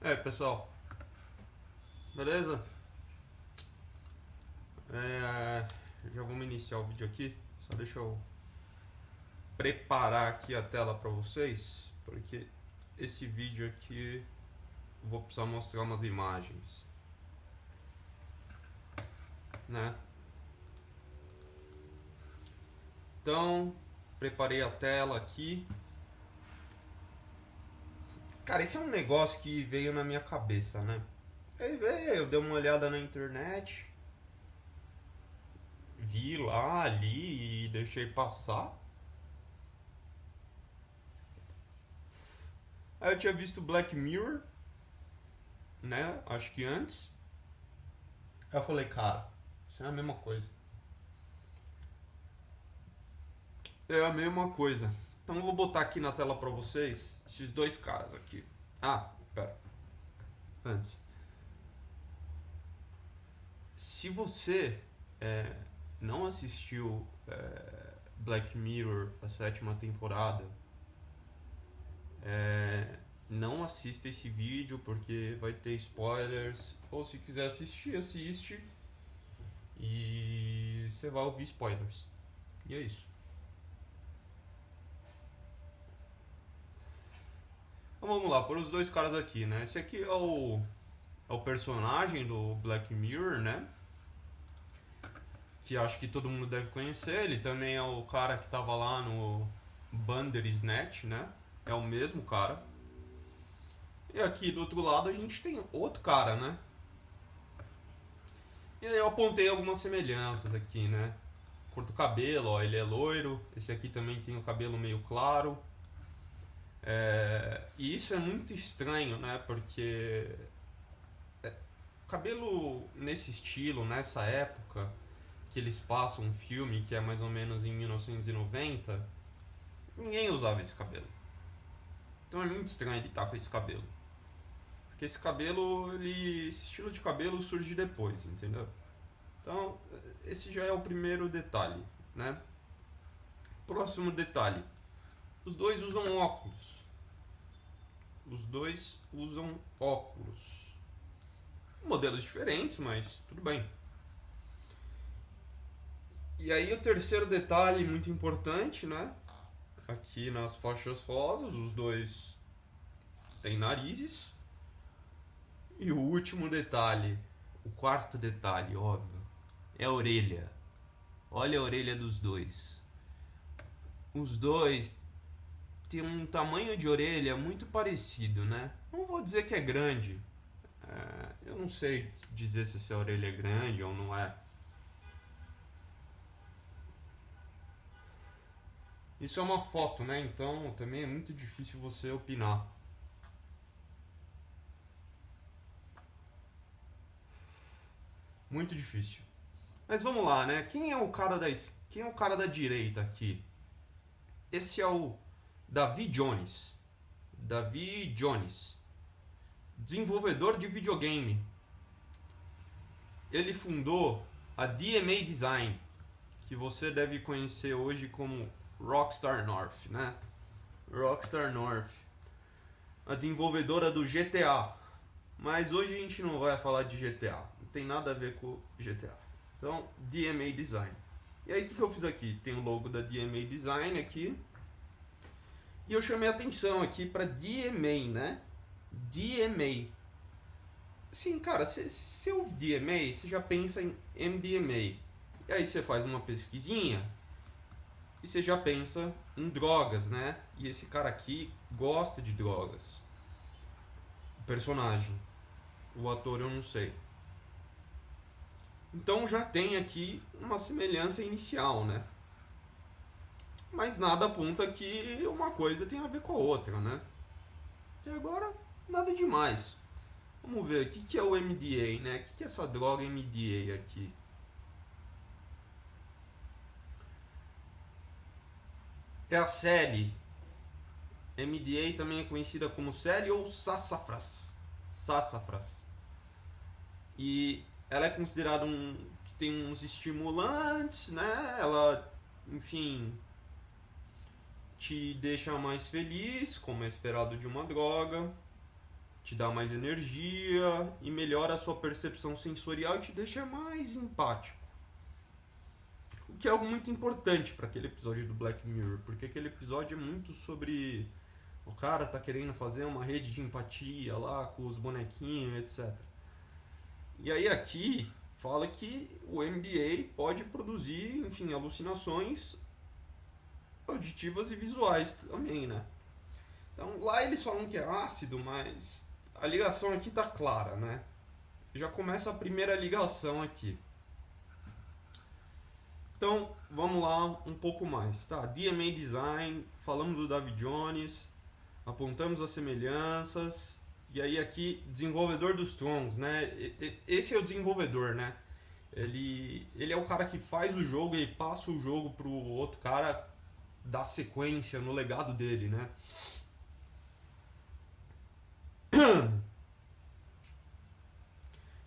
E aí, pessoal, beleza? Já vamos iniciar o vídeo aqui. Só deixa eu preparar aqui a tela para vocês, porque esse vídeo aqui eu vou precisar mostrar umas imagens, né? Então, preparei a tela aqui. Cara, esse é um negócio que veio na minha cabeça, né? Aí veio, eu dei uma olhada na internet, vi lá, ali e deixei passar. Aí eu tinha visto Black Mirror, né? Acho que antes. Aí eu falei, cara, isso é a mesma coisa. É a mesma coisa. Então eu vou botar aqui na tela pra vocês esses dois caras aqui. Ah, pera. Antes. Se você não assistiu Black Mirror, a sétima temporada, não assista esse vídeo porque vai ter spoilers. Ou se quiser assistir, assiste. E você vai ouvir spoilers. E é isso. Então vamos lá, por os dois caras aqui, né? Esse aqui é o personagem do Black Mirror, né? Que acho que todo mundo deve conhecer. Ele também é o cara que tava lá no Bandersnatch, né? É o mesmo cara. E aqui do outro lado a gente tem outro cara, né? E aí eu apontei algumas semelhanças aqui, né? Cor do cabelo, ó, ele é loiro. Esse aqui também tem o cabelo meio claro. E isso é muito estranho, né? Porque cabelo nesse estilo, nessa época que eles passam um filme que é mais ou menos em 1990, ninguém usava esse cabelo. Então é muito estranho ele estar com esse cabelo. Porque esse cabelo, esse estilo de cabelo surge depois, entendeu? Então, esse já é o primeiro detalhe, né? Próximo detalhe. Os dois usam óculos. Os dois usam óculos. Modelos diferentes, mas tudo bem. E aí o terceiro detalhe muito importante, né? Aqui nas faixas rosas, os dois têm narizes. E o último detalhe, o quarto detalhe, óbvio, é a orelha. Olha a orelha dos dois. Os dois têm um tamanho de orelha muito parecido, né? Não vou dizer que é grande. Eu não sei dizer se essa orelha é grande ou não é. Isso é uma foto, né? Então também é muito difícil você opinar. Muito difícil. Mas vamos lá, né? Quem é o cara da direita aqui? Esse é o David Jones. David Jones. Desenvolvedor de videogame. Ele fundou a DMA Design, que você deve conhecer hoje como Rockstar North, né? Rockstar North. A desenvolvedora do GTA. Mas hoje a gente não vai falar de GTA. Não tem nada a ver com GTA. Então, DMA Design. E aí, o que eu fiz aqui? Tem o logo da DMA Design aqui. E eu chamei a atenção aqui para DMA, né? DMA. Sim, cara, se eu DMA, você já pensa em MDMA. E aí você faz uma pesquisinha e você já pensa em drogas, né? E esse cara aqui gosta de drogas. O personagem. O ator eu não sei. Então já tem aqui uma semelhança inicial, né? Mas nada aponta que uma coisa tem a ver com a outra, né? E agora, nada demais. Vamos ver, o que é o MDA, né? O que é essa droga MDA aqui? É a Sally. MDA também é conhecida como Sally ou sassafras. Sassafras. E ela é considerada que tem uns estimulantes, né? Ela, enfim, te deixa mais feliz, como é esperado de uma droga. te dá mais energia e melhora a sua percepção sensorial e te deixa mais empático. O que é algo muito importante para aquele episódio do Black Mirror, porque aquele episódio é muito sobre o cara tá querendo fazer uma rede de empatia lá com os bonequinhos, etc. E aí aqui fala que o MBA pode produzir, enfim, alucinações auditivas e visuais também, né? Então lá eles falam que é ácido, mas a ligação aqui tá clara, né? Já começa a primeira ligação aqui. Então, vamos lá um pouco mais, tá? DMA Design, falamos do David Jones, apontamos as semelhanças, e aí aqui, desenvolvedor dos Thrones, né? Esse é o desenvolvedor, né? Ele é o cara que faz o jogo e passa o jogo pro outro cara dar sequência no legado dele, né?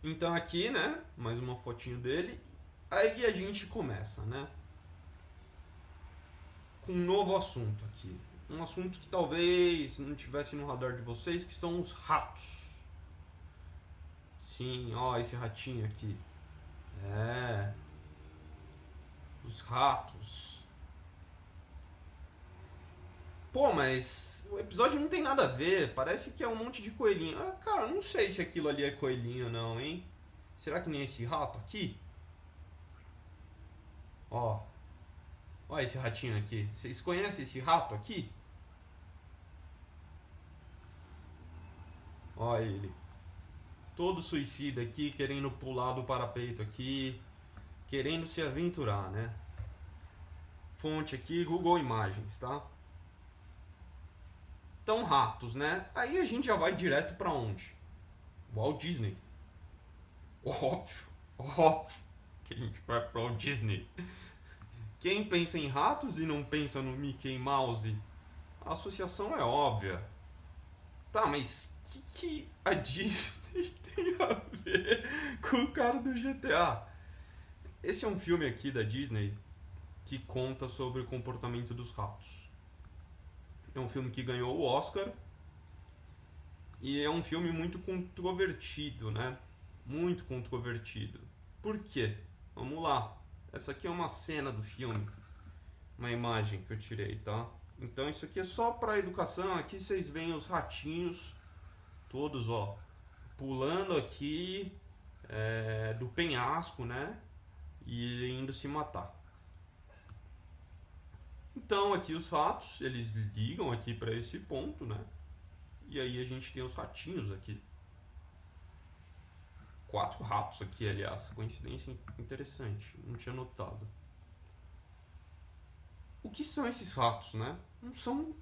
Então aqui, né? Mais uma fotinho dele. Aí a gente começa, né? Com um novo assunto aqui. Um assunto que talvez não tivesse no radar de vocês, que são os ratos. Sim, ó, esse ratinho aqui. É. Os ratos. Pô, mas o episódio não tem nada a ver. Parece que é um monte de coelhinho. Ah, cara, não sei se aquilo ali é coelhinho não, hein? Será que nem esse rato aqui? Ó. Ó esse ratinho aqui. Vocês conhecem esse rato aqui? Ó ele. Todo suicida aqui, querendo pular do parapeito aqui. Querendo se aventurar, né? Fonte aqui, Google Imagens, tá? Então, ratos, né? Aí a gente já vai direto pra onde? Walt Disney. Óbvio, óbvio que a gente vai pro Walt Disney. Quem pensa em ratos e não pensa no Mickey Mouse? A associação é óbvia. Tá, mas o que a Disney tem a ver com o cara do GTA? Esse é um filme aqui da Disney que conta sobre o comportamento dos ratos. É um filme que ganhou o Oscar e é um filme muito controvertido, né? Muito controvertido. Por quê? Vamos lá. Essa aqui é uma cena do filme, uma imagem que eu tirei, tá? Então isso aqui é só para educação. Aqui vocês veem os ratinhos todos, ó, pulando aqui do penhasco, né? E indo se matar. Então aqui os ratos, eles ligam aqui para esse ponto, né? E aí a gente tem os ratinhos aqui. 4 ratos aqui, aliás. Coincidência interessante. Não tinha notado. O que são esses ratos, né? Não são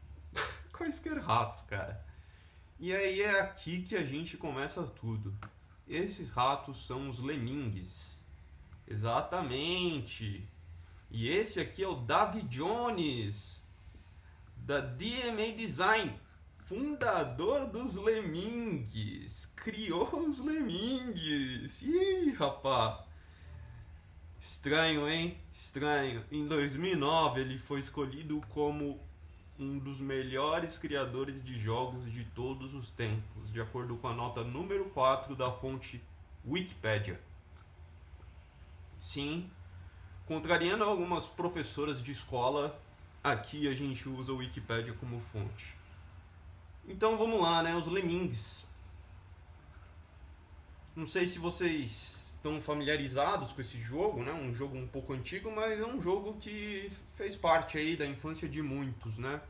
quaisquer ratos, cara. E aí é aqui que a gente começa tudo. Esses ratos são os Lemmings. Exatamente. E esse aqui é o David Jones, da DMA Design, fundador dos Lemmings. Criou os Lemmings. Ih, rapá. Estranho, hein? Estranho. Em 2009 ele foi escolhido como um dos melhores criadores de jogos de todos os tempos, de acordo com a nota número 4 da fonte Wikipedia. Sim, contrariando algumas professoras de escola, aqui a gente usa o Wikipedia como fonte. Então vamos lá, né? Os Lemmings. Não sei se vocês estão familiarizados com esse jogo, né? Um jogo um pouco antigo, mas é um jogo que fez parte aí da infância de muitos, né?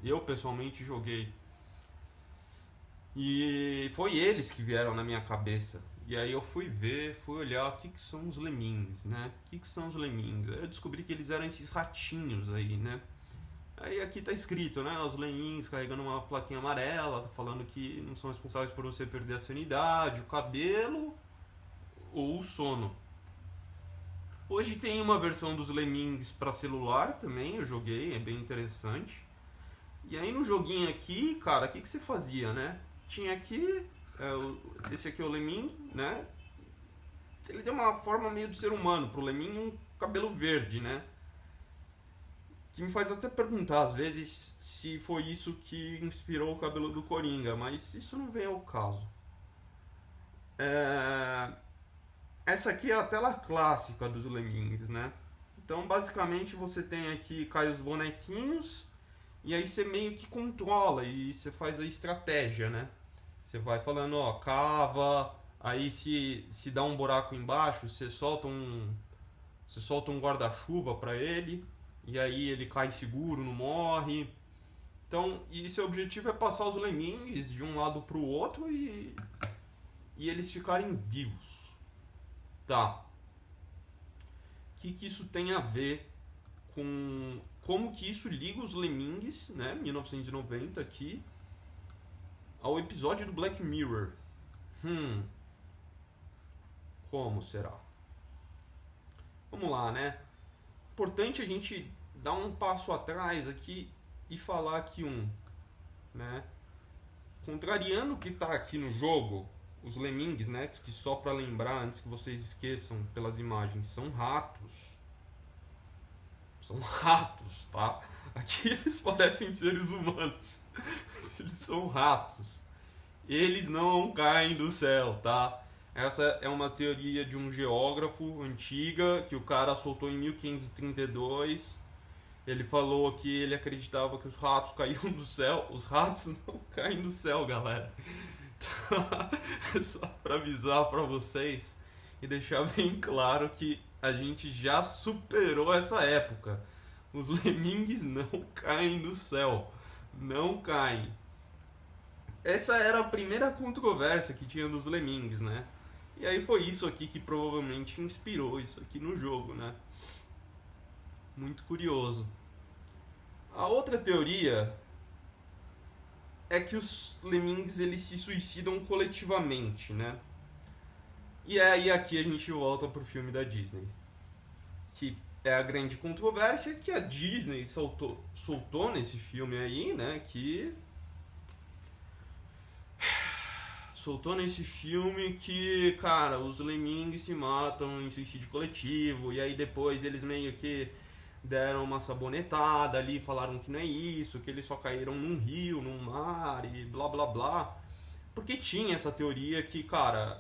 Eu pessoalmente joguei. E foi eles que vieram na minha cabeça. E aí eu fui olhar o que são os Lemmings, né? O que são os Lemmings? Aí eu descobri que eles eram esses ratinhos aí, né? Aí aqui tá escrito, né? Os Lemmings carregando uma plaquinha amarela, falando que não são responsáveis por você perder a sanidade, o cabelo ou o sono. Hoje tem uma versão dos Lemmings para celular também, eu joguei, é bem interessante. E aí no joguinho aqui, cara, o que você fazia, né? Tinha aqui, esse aqui é o Lemming, né? Ele deu uma forma meio de ser humano pro Lemming e um cabelo verde, né? O que me faz até perguntar às vezes se foi isso que inspirou o cabelo do Coringa, mas isso não vem ao caso. É, essa aqui é a tela clássica dos Lemmings, né? Então, basicamente, você tem aqui, cai os bonequinhos, e aí você meio que controla e você faz a estratégia, né? Você vai falando, ó, cava, aí se dá um buraco embaixo, você solta um guarda-chuva pra ele, e aí ele cai seguro, não morre. Então, e seu objetivo é passar os Lemmings de um lado pro outro e eles ficarem vivos. Tá. O que isso tem a ver com como que isso liga os Lemmings, né, 1990 aqui, ao episódio do Black Mirror? Como será? Vamos lá, né? Importante a gente dar um passo atrás aqui e falar que né? Contrariando o que tá aqui no jogo, os Lemmings, né? Que só para lembrar, antes que vocês esqueçam pelas imagens, são ratos. São ratos, tá? Aqui eles parecem seres humanos. Eles são ratos. Eles não caem do céu, tá? Essa é uma teoria de um geógrafo antiga que o cara soltou em 1532. Ele falou que ele acreditava que os ratos caíam do céu. Os ratos não caem do céu, galera. Tá? Só pra avisar pra vocês e deixar bem claro que a gente já superou essa época. Os Lemmings não caem do céu. Não caem. Essa era a primeira controvérsia que tinha dos Lemmings, né? E aí foi isso aqui que provavelmente inspirou isso aqui no jogo, né? Muito curioso. A outra teoria é que os Lemmings eles se suicidam coletivamente, né? E aí aqui a gente volta pro filme da Disney, que é a grande controvérsia que a Disney soltou nesse filme aí, né? Soltou nesse filme que, cara, os Lemmings se matam em suicídio coletivo, e aí depois eles meio que deram uma sabonetada ali, falaram que não é isso, que eles só caíram num rio, num mar e blá blá blá. Porque tinha essa teoria que, cara,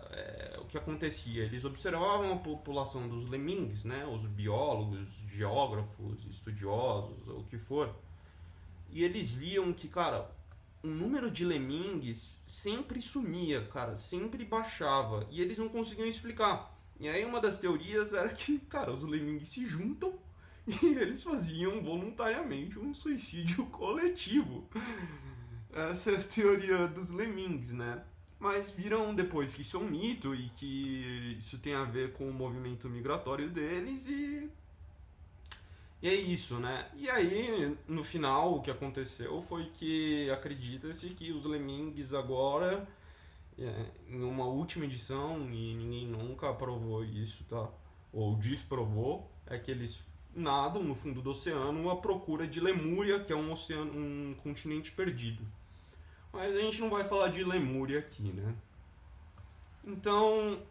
o que acontecia? Eles observavam a população dos Lemmings, né? Os biólogos, geógrafos, estudiosos, ou o que for, e eles viam que, cara, o número de Lemmings sempre sumia, cara, sempre baixava, e eles não conseguiam explicar. E aí uma das teorias era que, cara, os Lemmings se juntam e eles faziam voluntariamente um suicídio coletivo. Essa é a teoria dos Lemmings, né? Mas viram depois que isso é um mito e que isso tem a ver com o movimento migratório deles e é isso, né? E aí, no final, o que aconteceu foi que acredita-se que os Lemmings agora, em uma última edição, e ninguém nunca provou isso, tá? Ou desprovou, é que eles nadam no fundo do oceano à procura de Lemúria, que é um continente perdido. Mas a gente não vai falar de Lemúria aqui, né? Então,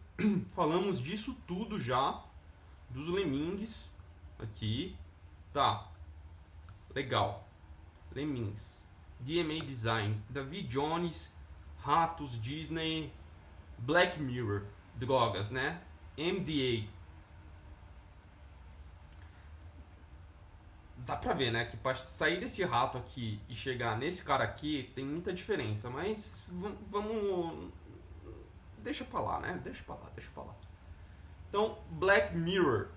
falamos disso tudo já, dos Lemmings aqui. Tá, legal. Lemmings, DMA Design, David Jones, Ratos, Disney, Black Mirror, drogas, né? MDA. Dá pra ver, né, que pra sair desse rato aqui e chegar nesse cara aqui tem muita diferença, mas vamos... Deixa pra lá, né? Deixa pra lá. Então, Black Mirror.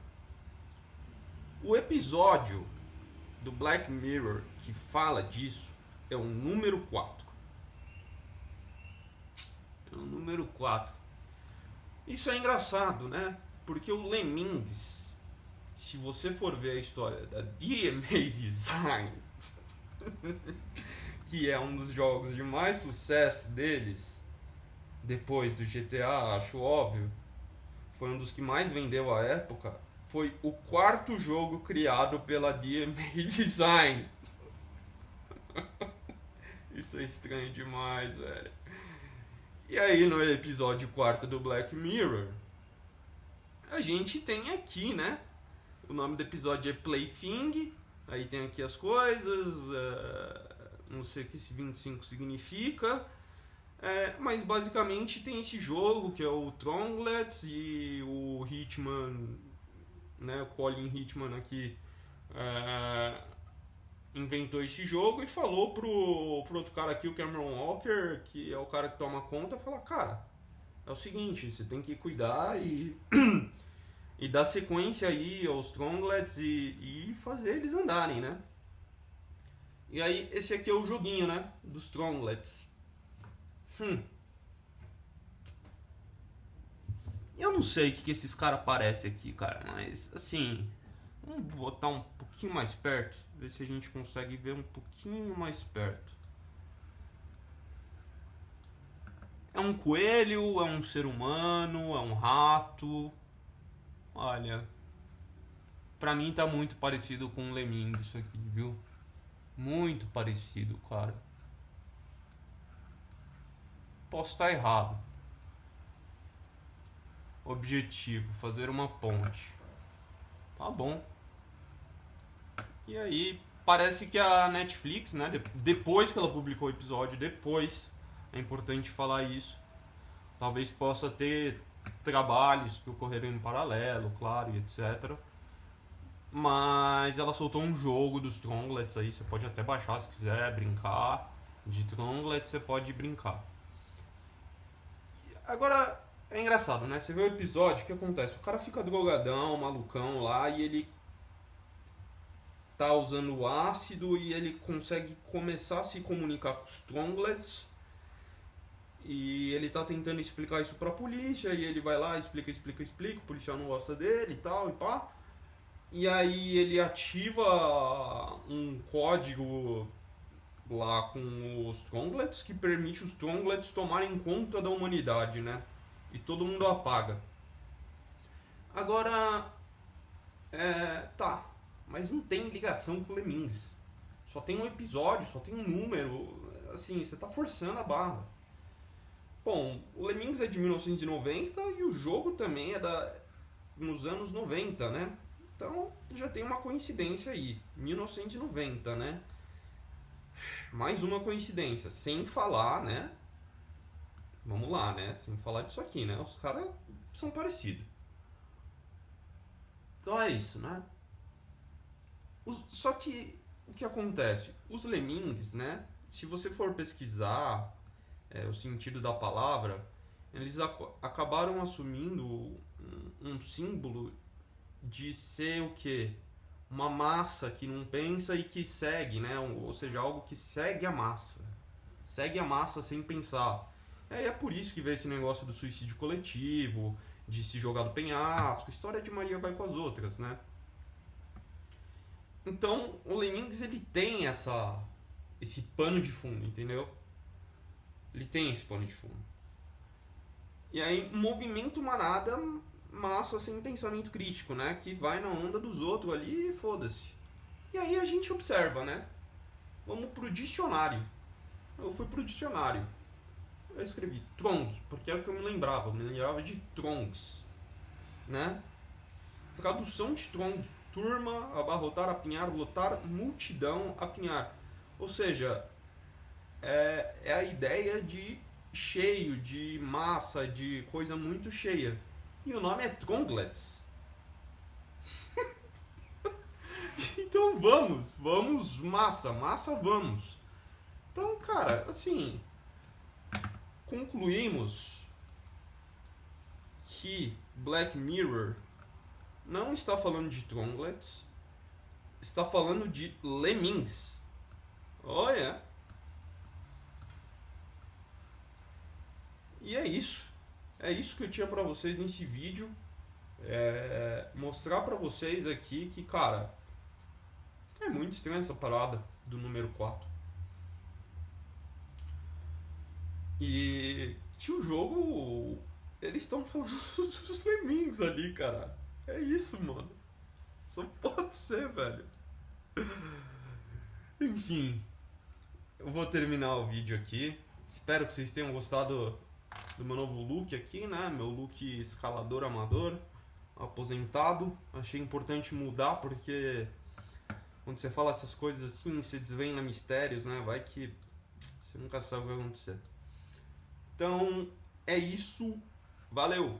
O episódio do Black Mirror que fala disso é o número 4. É o número 4. Isso é engraçado, né? Porque o Lemmings, se você for ver a história da DMA Design, que é um dos jogos de mais sucesso deles, depois do GTA, acho óbvio, foi um dos que mais vendeu à época, foi o quarto jogo criado pela DMA Design. Isso é estranho demais, velho. E aí, no episódio 4 do Black Mirror, a gente tem aqui, né? O nome do episódio é Plaything. Aí tem aqui as coisas, não sei o que esse 25 significa, mas basicamente tem esse jogo que é o Tronglets e o Hitman, né, o Colin Hitman aqui inventou esse jogo e falou pro outro cara aqui, o Cameron Walker, que é o cara que toma conta, fala, cara, é o seguinte, você tem que cuidar e e dar sequência aí aos Tronglets e fazer eles andarem, né? E aí, esse aqui é o joguinho, né? Dos Tronglets. Eu não sei o que esses caras parecem aqui, cara, mas assim, vamos botar um pouquinho mais perto, ver se a gente consegue ver um pouquinho mais perto. É um coelho, é um ser humano, é um rato. Olha, pra mim tá muito parecido com um Lemming isso aqui, viu? Muito parecido, cara. Posso estar errado. Objetivo, fazer uma ponte. Tá bom. E aí, parece que a Netflix, né, depois que ela publicou o episódio, depois, é importante falar isso, talvez possa ter trabalhos que ocorreram em paralelo, claro, e etc. Mas ela soltou um jogo dos Tronglets aí, você pode até baixar se quiser, brincar. De Tronglets você pode brincar. Agora, é engraçado, né? Você vê o episódio, o que acontece? O cara fica drogadão, malucão lá, e ele tá usando ácido e ele consegue começar a se comunicar com os Tronglets. E ele tá tentando explicar isso pra polícia, e ele vai lá, explica, o policial não gosta dele e tal, e pá. E aí ele ativa um código lá com os Tronglets que permite os Tronglets tomarem conta da humanidade, né? E todo mundo apaga. Agora, tá, mas não tem ligação com Lemmings. Só tem um episódio, só tem um número, assim, você tá forçando a barra. Bom, o Lemmings é de 1990 e o jogo também é nos anos 90, né? Então já tem uma coincidência aí, 1990, né? Mais uma coincidência, sem falar, né? Vamos lá, né? Sem falar disso aqui, né? Os caras são parecidos. Então é isso, né? Só que o que acontece? Os Lemmings, né? Se você for pesquisar o sentido da palavra, eles acabaram assumindo um símbolo de ser o quê? Uma massa que não pensa e que segue, né? Ou seja, algo que segue a massa. Segue a massa sem pensar. É por isso que veio esse negócio do suicídio coletivo, de se jogar do penhasco, história de Maria vai com as outras, né? Então, o Lemmings, ele tem esse pano de fundo, entendeu? Ele tem esse pano de fundo. E aí, movimento manada, massa sem pensamento crítico, né? Que vai na onda dos outros ali e foda-se. E aí a gente observa, né? Vamos pro dicionário. Eu fui pro dicionário. Eu escrevi Trong, porque era o que eu me lembrava. Eu me lembrava de Trongs, né? Tradução de Trong: turma, abarrotar, apinhar, lotar, multidão, apinhar. Ou seja, é a ideia de cheio, de massa, de coisa muito cheia. E o nome é Tronglets. Então vamos massa, vamos. Então, cara, assim, concluímos que Black Mirror não está falando de Tronglets, está falando de Lemmings. Olha. E é isso. É isso que eu tinha pra vocês nesse vídeo. Mostrar pra vocês aqui que, cara, é muito estranha essa parada do número 4. E que o jogo, eles estão falando dos Lemmings ali, cara. É isso, mano. Só pode ser, velho. Enfim, eu vou terminar o vídeo aqui. Espero que vocês tenham gostado do meu novo look aqui, né? Meu look escalador amador, aposentado. Achei importante mudar porque quando você fala essas coisas assim, você desvenda mistérios, né? Vai que você nunca sabe o que vai acontecer. Então, é isso. Valeu.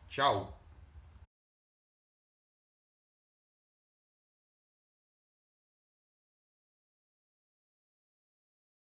Tchau.